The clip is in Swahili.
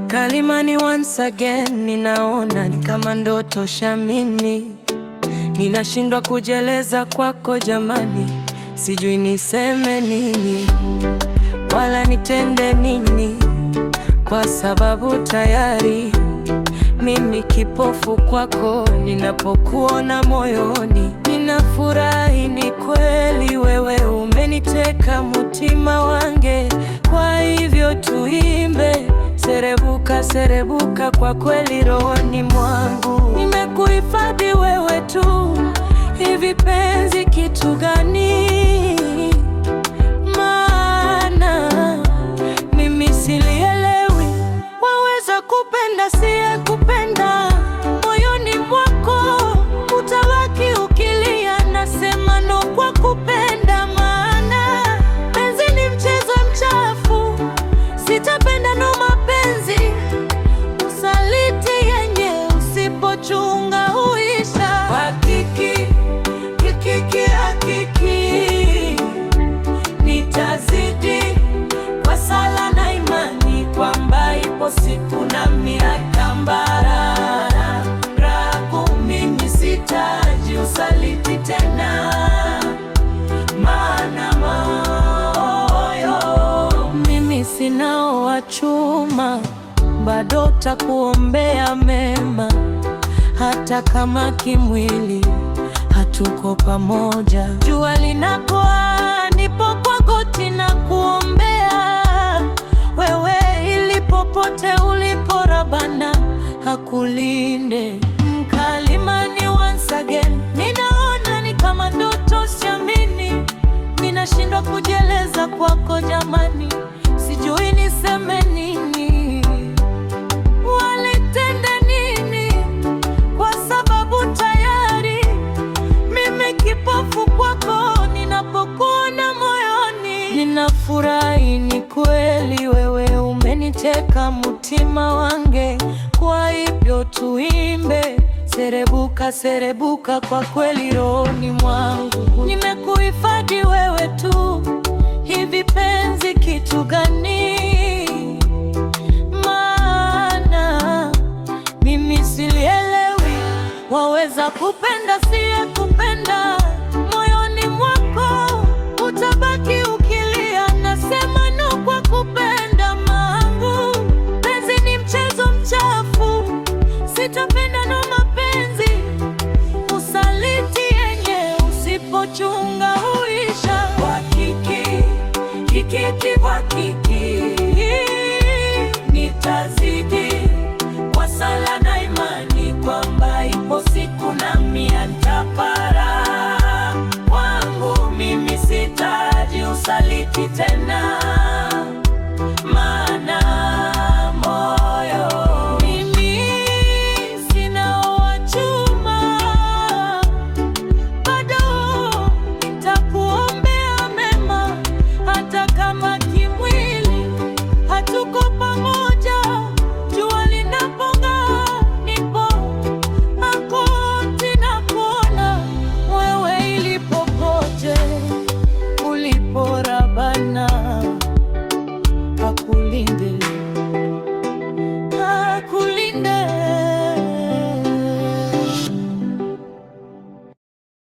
Kalimani once again, ninaona ni kama ndoto shamini. Ninashindwa kujeleza kwako jamani, sijui niseme nini wala nitende nini, kwa sababu tayari mimi kipofu kwako. Ninapokuona moyoni ninafurahi, ni kweli wewe umeniteka mutima wange. Kwa hivyo tuimbe serebuka serebuka, kwa kweli rohoni mwangu nimekuhifadhi wewe tu. Hivi penzi kitu gani? Maana mimi silielewi, waweza kupenda siye kupenda. Moyoni mwako utabaki ukilia, nasema no kwa kupenda. Maana penzi ni mchezo mchafu, sitapenda no mapenzi. Usaliti yenye usipochunga huisha. Hakiki nitazidi kwa sala na imani, kwamba ipo siku na miaka mbarara raku. Mimi sitaji usaliti tena, maana moyo mimi sinao wa chuma. Bado takuombea mema, hata kama kimwili hatuko pamoja. Jua linapoa nipo kwa goti na kuombea wewe, ili popote ulipo Rabana hakulinde. Kalimani once again, ninaona ni kama ndoto siamini. Ninashindwa kujeleza kwako jamani, sijui niseme nini walitende nini, kwa sababu tayari mimi kipofu kwako. Ninapokuona moyoni ninafurahi, ni kweli wewe umeniteka mutima wange. Kwa hivyo tuimbe serebuka serebuka, kwa kweli rohoni mwangu nimekuhifadhi wewe tu. Hivi penzi kitu gani? Maana mimi silielewi, waweza kupenda siye kupenda.